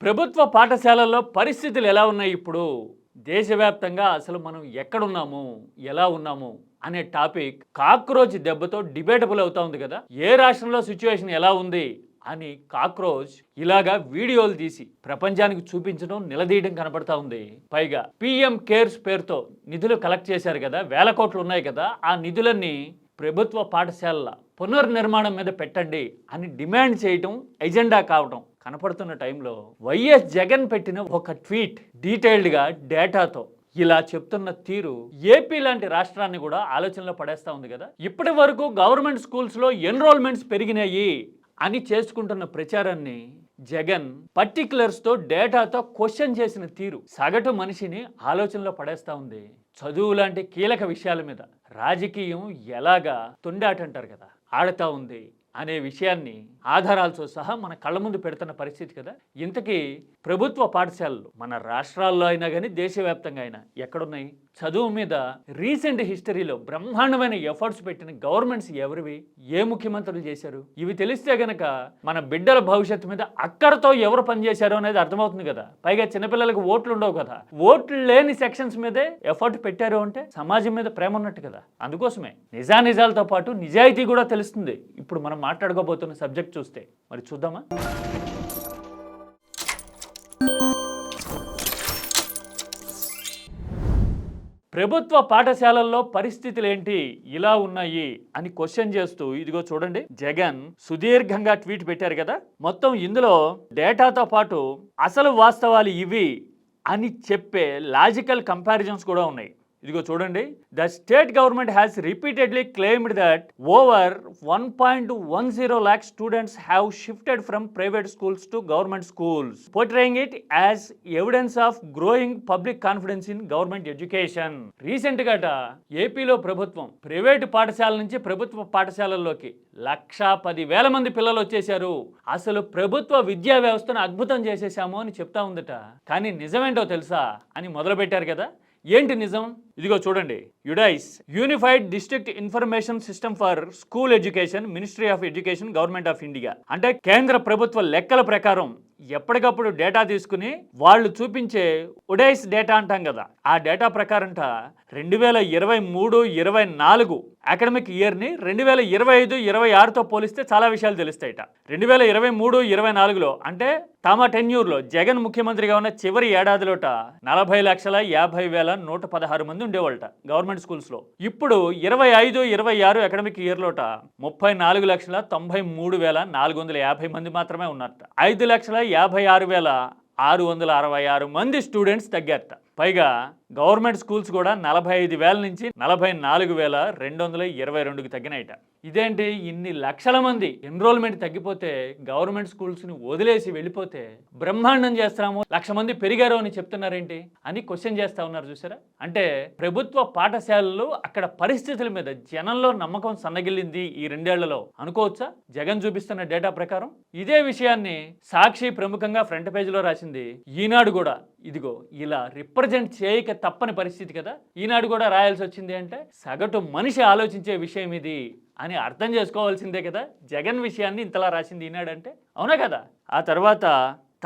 ప్రభుత్వ పాఠశాలల్లో పరిస్థితులు ఎలా ఉన్నాయి ఇప్పుడు? దేశవ్యాప్తంగా అసలు మనం ఎక్కడున్నాము, ఎలా ఉన్నాము అనే టాపిక్ కాక్రోచ్ దెబ్బతో డిబేటబుల్ అవుతా ఉంది కదా. ఏ రాష్ట్రంలో సిచ్యువేషన్ ఎలా ఉంది అని కాక్రోచ్ ఇలాగా వీడియోలు తీసి ప్రపంచానికి చూపించడం, నిలదీయడం కనపడతా ఉంది. పైగా పిఎం కేర్స్ పేరుతో నిధులు కలెక్ట్ చేశారు కదా, వేల కోట్లు ఉన్నాయి కదా, ఆ నిధులన్నీ ప్రభుత్వ పాఠశాలల పునర్నిర్మాణం మీద పెట్టండి అని డిమాండ్ చేయటం ఎజెండా కావటం కనపడుతున్న టైంలో వైఎస్ జగన్ పెట్టిన ఒక ట్వీట్ డీటెయిల్డ్గా డేటాతో ఇలా చెప్తున్న తీరు ఏపీ లాంటి రాష్ట్రాన్ని కూడా ఆలోచనలో పడేస్తా ఉంది కదా. ఇప్పటి వరకు గవర్నమెంట్ స్కూల్స్లో ఎన్రోల్మెంట్స్ పెరిగినాయి అని చేసుకుంటున్న ప్రచారాన్ని జగన్ పర్టిక్యులర్స్తో డేటాతో క్వశ్చన్ చేసిన తీరు సగటు మనిషిని ఆలోచనలో పడేస్తా ఉంది. చదువు లాంటి కీలక విషయాల మీద రాజకీయం ఎలాగా తొండాట అంటారు కదా, ఆడుతూ ఉంది అనే విషయాన్ని ఆధారాలతో సహా మన కళ్ళ ముందు పెడుతున్న పరిస్థితి కదా. ఇంతకీ ప్రభుత్వ పాఠశాలలు మన రాష్ట్రాల్లో అయినా కానీ దేశవ్యాప్తంగా అయినా ఎక్కడున్నాయి? చదువు మీద రీసెంట్ హిస్టరీలో బ్రహ్మాండమైన ఎఫర్ట్స్ పెట్టిన గవర్నమెంట్స్ ఎవరివి? ఏ ముఖ్యమంత్రులు చేశారు? ఇవి తెలిస్తే గనక మన బిడ్డల భవిష్యత్తు మీద అక్కడతో ఎవరు పనిచేశారో అనేది అర్థమవుతుంది కదా. పైగా చిన్నపిల్లలకు ఓట్లు ఉండవు కదా, ఓట్లు లేని సెక్షన్స్ మీదే ఎఫర్ట్ పెట్టారు అంటే సమాజం మీద ప్రేమ ఉన్నట్టు కదా. అందుకోసమే నిజానిజాలతో పాటు నిజాయితీ కూడా తెలుస్తుంది. ఇప్పుడు మనం మాట్లాడుకోబోతున్న సబ్జెక్ట్ చూస్తే మరి చూద్దామా? ప్రభుత్వ పాఠశాలల్లో పరిస్థితులు ఏంటి ఇలా ఉన్నాయి అని క్వశ్చన్ చేస్తూ ఇదిగో చూడండి, జగన్ సుదీర్ఘంగా ట్వీట్ పెట్టారు కదా. మొత్తం ఇందులో డేటాతో పాటు అసలు వాస్తవాలు ఇవి అని చెప్పే లాజికల్ కంపారిజన్స్ కూడా ఉన్నాయి. ఇదిగో చూడండి, the state government has repeatedly claimed that over 1.10 lakh students have shifted from private schools to government schools, portraying it as evidence of growing public confidence in government education. Recent గా ఏపీలో ప్రభుత్వం private పాఠశాల నుంచి ప్రభుత్వ పాఠశాలల్లోకి 1,10,000 మంది పిల్లలు వచ్చేశారు, అసలు ప్రభుత్వ విద్యా వ్యవస్థను అద్భుతం చేసేసాము అని చెప్తా ఉందట. కానీ నిజమేంటో తెలుసా అని మొదలు పెట్టారు కదా. ఏంటి నిజం? ఇదిగో చూడండి, UDISE unified district information system for school education, ministry of education, government of India. అంటే కేంద్ర ప్రభుత్వ లెక్కల ప్రకారం ఎప్పటికప్పుడు డేటా తీసుకుని వాళ్ళు చూపించే ఉడైస్ డేటా అంటాం కదా, ఆ డేటా ప్రకారంట 2023-24 అకాడమిక్ ఇయర్ని 2025-26తో పోలిస్తే చాలా విషయాలు తెలుస్తాయట. 2023-24లో అంటే తమ టెన్యూర్లో జగన్ ముఖ్యమంత్రిగా ఉన్న చివరి ఏడాదిలోట 40,50,116 మంది ఉండేవాళ్ళట గవర్నమెంట్ స్కూల్స్లో. ఇప్పుడు 25-26 అకాడమిక్ ఇయర్లోట 34,93,450 మంది మాత్రమే ఉన్నారట. 5,56,666 మంది స్టూడెంట్స్ తగ్గారట. పైగా గవర్నమెంట్ స్కూల్స్ కూడా 45,000 నుంచి 44,222కి తగ్గినాయట. ఇదేంటి, ఇన్ని లక్షల మంది ఎన్రోల్మెంట్ తగ్గిపోతే గవర్నమెంట్ స్కూల్స్ని వదిలేసి వెళ్ళిపోతే బ్రహ్మాండం చేస్తాము, 1,00,000 మంది పెరిగారు అని చెప్తున్నారేంటి అని క్వశ్చన్ చేస్తా ఉన్నారు. చూసారా? అంటే ప్రభుత్వ పాఠశాలలు అక్కడ పరిస్థితుల మీద జనంలో నమ్మకం సన్నగిల్లింది ఈ 2 ఏళ్లలో అనుకోవచ్చా? జగన్ చూపిస్తున్న డేటా ప్రకారం ఇదే విషయాన్ని సాక్షి ప్రముఖంగా ఫ్రంట్ పేజీలో రాసింది. ఈనాడు కూడా ఇదిగో ఇలా రిప్రజెంట్ చేయక తప్పని పరిస్థితి కదా. ఈనాడు కూడా రాయాల్సి వచ్చింది అంటే సగటు మనిషి ఆలోచించే విషయం ఇది అని అర్థం చేసుకోవాల్సిందే కదా. జగన్ విషయాన్ని ఇంతలా రాసింది ఈనాడు అంటే, అవునా కదా? ఆ తర్వాత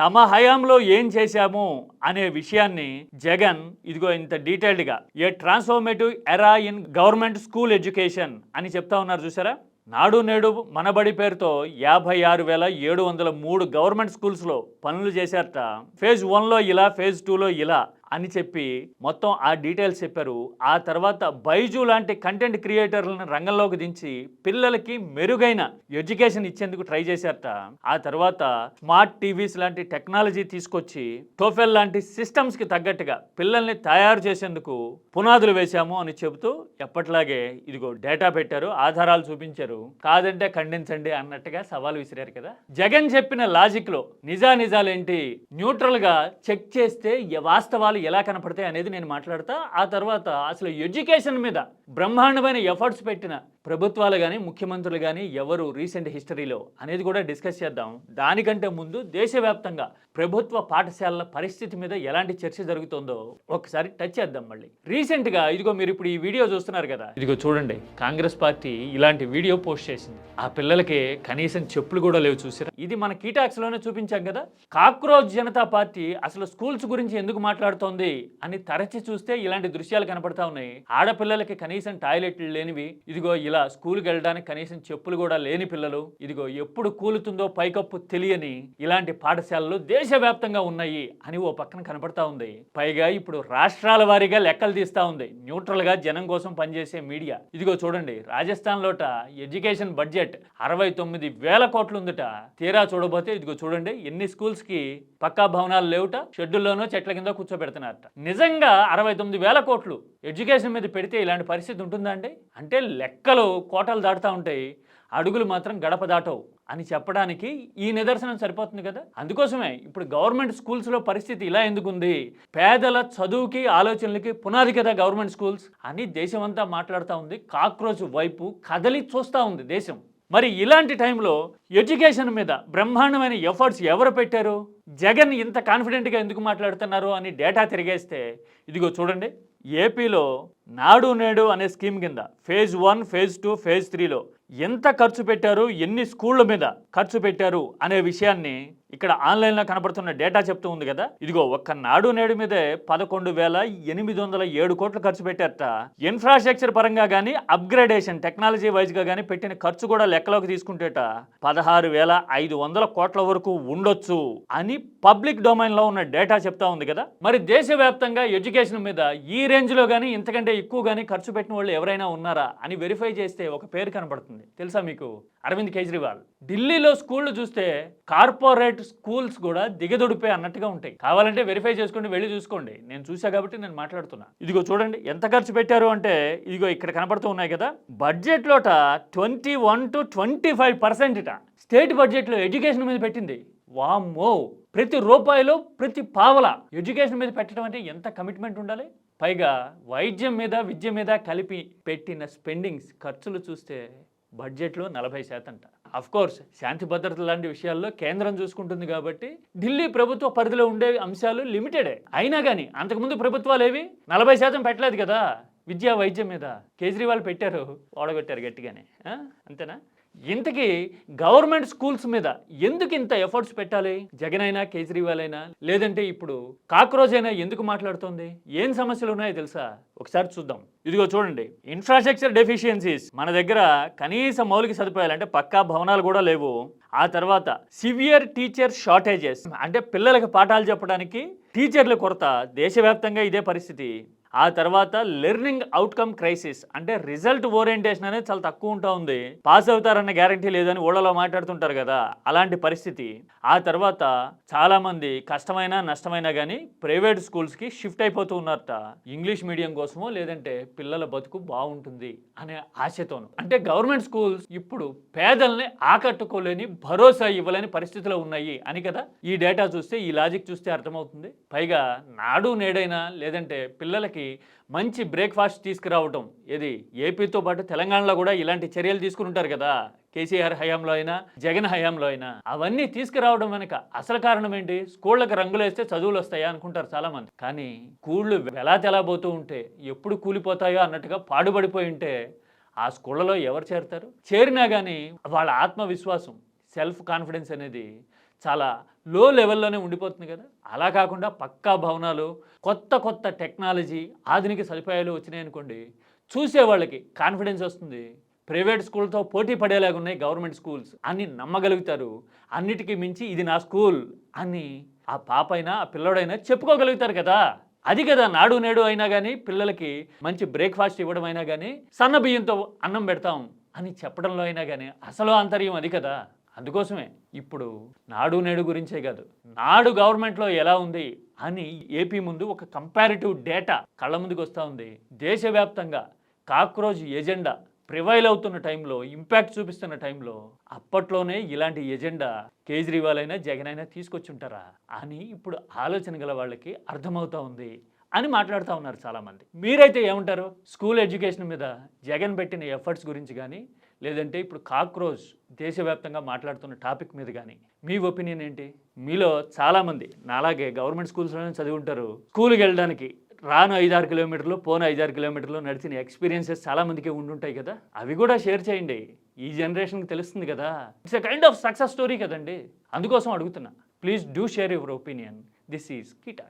తమ హయాంలో ఏం చేశాము అనే విషయాన్ని జగన్ ఇదిగో ఇంత డీటెయిల్డ్గా a transformative era in government school education అని చెప్తా ఉన్నారు. చూసారా? నాడు నేడు మనబడి పేరుతో 56,703 గవర్నమెంట్ స్కూల్స్లో పనులు చేశారట. ఫేజ్ 1లో ఇలా, ఫేజ్ 2లో ఇలా అని చెప్పి మొత్తం ఆ డీటెయిల్స్ చెప్పారు. ఆ తర్వాత బైజు లాంటి కంటెంట్ క్రియేటర్లను రంగంలోకి దించి పిల్లలకి మెరుగైన ఎడ్యుకేషన్ ఇచ్చేందుకు ట్రై చేశారట. ఆ తర్వాత స్మార్ట్ టీవీస్ లాంటి టెక్నాలజీ తీసుకొచ్చి టోఫెల్ లాంటి సిస్టమ్స్కి తగ్గట్టుగా పిల్లల్ని తయారు చేసేందుకు పునాదులు వేశాము అని చెబుతూ ఎప్పట్లాగే ఇదిగో డేటా పెట్టారు, ఆధారాలు చూపించారు. కాదంటే ఖండించండి అన్నట్టుగా సవాల్ విసిరారు కదా. జగన్ చెప్పిన లాజిక్లో నిజానిజాలేంటి న్యూట్రల్గా చెక్ చేస్తే వాస్తవాలు లోపాలు ఎలా కనపడతాయి అనేది నేను మాట్లాడతా. ఆ తర్వాత అసలు ఎడ్యుకేషన్ మీద బ్రహ్మాండమైన ఎఫర్ట్స్ పెట్టిన ప్రభుత్వాలు కానీ ముఖ్యమంత్రులు కానీ ఎవరు రీసెంట్ హిస్టరీలో అనేది కూడా డిస్కస్ చేద్దాం. దానికంటే ముందు దేశవ్యాప్తంగా ప్రభుత్వ పాఠశాలల పరిస్థితి మీద ఎలాంటి చర్చ జరుగుతుందో ఒకసారి టచ్ చేద్దాం. మళ్ళీ రీసెంట్గా ఇదిగో మీరు ఇప్పుడు ఈ వీడియో చూస్తున్నారు కదా, ఇదిగో చూడండి, కాంగ్రెస్ పార్టీ ఇలాంటి వీడియో పోస్ట్ చేసింది. ఆ పిల్లలకి కనీసం చెప్పులు కూడా లేవు. చూసారా? ఇది మన కీటాక్స్ లోనే చూపించాం కదా. కాక్రోచ్ జనతా పార్టీ అసలు స్కూల్స్ గురించి ఎందుకు మాట్లాడుతోంది అని తరచి చూస్తే ఇలాంటి దృశ్యాలు కనపడతా ఉన్నాయి. ఆడపిల్లలకి కనీసం టాయిలెట్లు లేనివి, ఇదిగో ఇలా స్కూల్కి వెళ్ళడానికి కనీసం చెప్పులు కూడా లేని పిల్లలు, ఇదిగో ఎప్పుడు కూలుతుందో పైకప్పు తెలియని ఇలాంటి పాఠశాలలు దేశవ్యాప్తంగా ఉన్నాయి అని ఓ పక్కన కనపడతా ఉంది. పైగా ఇప్పుడు రాష్ట్రాల వారీగా లెక్కలు తీస్తా ఉంది న్యూట్రల్ గా జనం కోసం పనిచేసే మీడియా. ఇదిగో చూడండి, రాజస్థాన్ లోట ఎడ్యుకేషన్ బడ్జెట్ 69,000 కోట్లు ఉందట. తీరా చూడబోతే ఇదిగో చూడండి, ఎన్ని స్కూల్స్ కి పక్కా భవనాలు లేవుట, షెడ్యూల్లోనో చెట్ల కింద కూర్చోబెడుతున్నారట. నిజంగా 69,000 కోట్లు ఎడ్యుకేషన్ మీద పెడితే ఇలాంటి పరిస్థితి ఉంటుందా అండి? అంటే లెక్కలు కోటలు దాటుతూ ఉంటాయి, అడుగులు మాత్రం గడప దాటవు అని చెప్పడానికి ఈ నిదర్శనం సరిపోతుంది కదా. అందుకోసమే ఇప్పుడు గవర్నమెంట్ స్కూల్స్లో పరిస్థితి ఇలా ఎందుకుంది, పేదల చదువుకి ఆలోచనలకి పునాది కదా గవర్నమెంట్ స్కూల్స్ అని దేశమంతా మాట్లాడుతూ ఉంది. కాక్రోచ్ వైపు కదలి చూస్తూ ఉంది దేశం. మరి ఇలాంటి టైంలో ఎడ్యుకేషన్ మీద బ్రహ్మాండమైన ఎఫర్ట్స్ ఎవరు పెట్టారు, జగన్ ఇంత కాన్ఫిడెంట్గా ఎందుకు మాట్లాడుతున్నారు అని డేటా తిరిగేస్తే ఇదిగో చూడండి, ఏపీలో నాడు నేడు అనే స్కీమ్ కింద ఫేజ్ 1, ఫేజ్ 2, ఫేజ్ 3లో ఎంత ఖర్చు పెట్టారు, ఎన్ని స్కూళ్ళ మీద ఖర్చు పెట్టారు అనే విషయాన్ని ఇక్కడ ఆన్లైన్లో కనపడుతున్న డేటా చెప్తూ ఉంది కదా. ఇదిగో ఒక్క నాడు నేడు మీదే 11,807 కోట్లు ఖర్చు పెట్టారట. ఇన్ఫ్రాస్ట్రక్చర్ పరంగా కానీ అప్గ్రేడేషన్ టెక్నాలజీ వైజ్గా కానీ పెట్టిన ఖర్చు కూడా లెక్కలోకి తీసుకుంటేట 16,500 కోట్ల వరకు ఉండొచ్చు అని పబ్లిక్ డొమైన్లో ఉన్న డేటా చెప్తా ఉంది కదా. మరి దేశవ్యాప్తంగా ఎడ్యుకేషన్ మీద ఈ రేంజ్లో కానీ ఇంతకంటే ఎక్కువ కానీ ఖర్చు పెట్టిన వాళ్ళు ఎవరైనా ఉన్నారా అని వెరిఫై చేస్తే ఒక పేరు కనబడుతుంది. తెలుసా మీకు? అరవింద్ కేజ్రీవాల్. ఢిల్లీలో స్కూళ్ళు చూస్తే కార్పొరేట్ స్కూల్స్ కూడా దిగదొడిపే అన్నట్టుగా ఉంటాయి. కావాలంటే వెరిఫై చేసుకోండి, వెళ్ళి చూసుకోండి. నేను చూసా కాబట్టి నేను మాట్లాడుతున్నా. ఇదిగో చూడండి ఎంత ఖర్చు పెట్టారు అంటే, ఇదిగో ఇక్కడ కనపడుతూ ఉన్నాయి కదా. బడ్జెట్లోట 21 to 25% ఇట స్టేట్ బడ్జెట్లో ఎడ్యుకేషన్ మీద పెట్టింది. వామ్మో, ప్రతి రూపాయిలో ప్రతి పావల ఎడ్యుకేషన్ మీద పెట్టడం అంటే ఎంత కమిట్మెంట్ ఉండాలి. పైగా వైద్యం మీద విద్య మీద కలిపి పెట్టిన స్పెండింగ్స్ ఖర్చులు చూస్తే బడ్జెట్లో 40%. అఫ్కోర్స్ శాంతి భద్రత లాంటి విషయాల్లో కేంద్రం చూసుకుంటుంది కాబట్టి ఢిల్లీ ప్రభుత్వ పరిధిలో ఉండే అంశాలు లిమిటెడే. అయినా కానీ అంతకుముందు ప్రభుత్వాలు ఏవి 40% పెట్టలేదు కదా విద్యా వైద్యం మీద. కేజ్రీవాల్ పెట్టారు, ఓడగొట్టారు గట్టిగానే. అంతేనా? ఇంతకీ గవర్నమెంట్ స్కూల్స్ మీద ఎందుకు ఇంత ఎఫర్ట్స్ పెట్టాలి? జగన్ అయినా కేజ్రీవాల్ అయినా లేదంటే ఇప్పుడు కాక్రోచ్ అయినా ఎందుకు మాట్లాడుతోంది? ఏం సమస్యలు ఉన్నాయో తెలుసా? ఒకసారి చూద్దాం. ఇదిగో చూడండి, ఇన్ఫ్రాస్ట్రక్చర్ డెఫిషియన్సీస్. మన దగ్గర కనీస మౌలిక సదుపాయాలు అంటే పక్కా భవనాలు కూడా లేవు. ఆ తర్వాత సివియర్ టీచర్ షార్టేజెస్ అంటే పిల్లలకు పాఠాలు చెప్పడానికి టీచర్ల కొరత. దేశవ్యాప్తంగా ఇదే పరిస్థితి. ఆ తర్వాత లెర్నింగ్ అవుట్కమ్ క్రైసిస్ అంటే రిజల్ట్ ఓరియంటేషన్ అనేది చాలా తక్కువ ఉంటా ఉంది. పాస్ అవుతారన్న గ్యారంటీ లేదని ఊళ్ళలో మాట్లాడుతుంటారు కదా, అలాంటి పరిస్థితి. ఆ తర్వాత చాలామంది కష్టమైన నష్టమైనా కానీ ప్రైవేట్ స్కూల్స్కి షిఫ్ట్ అయిపోతూ ఉన్నారట. ఇంగ్లీష్ మీడియం కోసమో లేదంటే పిల్లల బతుకు బాగుంటుంది అనే ఆశతోను. అంటే గవర్నమెంట్ స్కూల్స్ ఇప్పుడు పేదల్ని ఆకట్టుకోలేని, భరోసా ఇవ్వలేని పరిస్థితిలో ఉన్నాయి అని కదా ఈ డేటా చూస్తే, ఈ లాజిక్ చూస్తే అర్థమవుతుంది. పైగా నాడు నేడైనా లేదంటే పిల్లలకి మంచి బ్రేక్ఫాస్ట్ తీసుకురావటం, ఏది ఏపీతో పాటు తెలంగాణలో కూడా ఇలాంటి చర్యలు తీసుకుంటారు కదా, కేసీఆర్ హయాంలో అయినా జగన్ హయాంలో అయినా. అవన్నీ తీసుకురావడం వెనక అసలు కారణం ఏంటి? స్కూళ్ళకి రంగులు వేస్తే చదువులు వస్తాయా అనుకుంటారు చాలా మంది. కానీ స్కూళ్ళు ఎలా తెలబోతూ ఉంటే ఎప్పుడు కూలిపోతాయో అన్నట్టుగా పాడుపడిపోయి ఉంటే ఆ స్కూళ్ళలో ఎవరు చేరుతారు? చేరినా కానీ వాళ్ళ ఆత్మవిశ్వాసం, సెల్ఫ్ కాన్ఫిడెన్స్ అనేది చాలా లో లెవెల్లోనే ఉండిపోతుంది కదా. అలా కాకుండా పక్కా భవనాలు, కొత్త కొత్త టెక్నాలజీ, ఆధునిక సదుపాయాలు వచ్చినాయి అనుకోండి, చూసేవాళ్ళకి కాన్ఫిడెన్స్ వస్తుంది. ప్రైవేట్ స్కూల్తో పోటీ పడేలాగా ఉన్నాయి గవర్నమెంట్ స్కూల్స్ అని నమ్మగలుగుతారు. అన్నిటికీ మించి ఇది నా స్కూల్ అని ఆ పాప అయినా ఆ పిల్లడైనా చెప్పుకోగలుగుతారు కదా. అది కదా నాడు నేడు అయినా కానీ పిల్లలకి మంచి బ్రేక్ఫాస్ట్ ఇవ్వడం అయినా కానీ, సన్న బియ్యంతో అన్నం పెడతాం అని చెప్పడంలో అయినా కానీ అసలు ఆంతర్యం అది కదా. అందుకోసమే ఇప్పుడు నాడు నేడు గురించే కాదు, నాడు గవర్నమెంట్లో ఎలా ఉంది అని ఏపీ ముందు ఒక కంపారిటివ్ డేటా కళ్ళ ముందుకు వస్తూ ఉంది. దేశవ్యాప్తంగా కాక్రోచ్ ఎజెండా ప్రివైల్ అవుతున్న టైంలో, ఇంపాక్ట్ చూపిస్తున్న టైంలో అప్పట్లోనే ఇలాంటి ఎజెండా కేజ్రీవాల్ అయినా జగన్ అయినా తీసుకొచ్చి ఉంటారా అని ఇప్పుడు ఆలోచన గల వాళ్ళకి అర్థమవుతా ఉంది. అని మాట్లాడుతూ ఉన్నారు చాలామంది. మీరైతే ఏమంటారు? స్కూల్ ఎడ్యుకేషన్ మీద జగన్ పెట్టిన ఎఫర్ట్స్ గురించి కానీ, లేదంటే ఇప్పుడు కాక్రోచ్ దేశవ్యాప్తంగా మాట్లాడుతున్న టాపిక్ మీద కానీ మీ ఒపీనియన్ ఏంటి? మీలో చాలామంది నాలాగే గవర్నమెంట్ స్కూల్స్లోనే చదువుంటారు. స్కూల్కి వెళ్ళడానికి రాను 5-6 కిలోమీటర్లు, పోను 5-6 కిలోమీటర్లు నడిచిన ఎక్స్పీరియన్సెస్ చాలామందికి ఉండుంటాయి కదా, అవి కూడా షేర్ చేయండి. ఈ జనరేషన్కి తెలుస్తుంది కదా. It's a kind of success story కదండి. అందుకోసం అడుగుతున్నా. Please do share your opinion. This is key talk.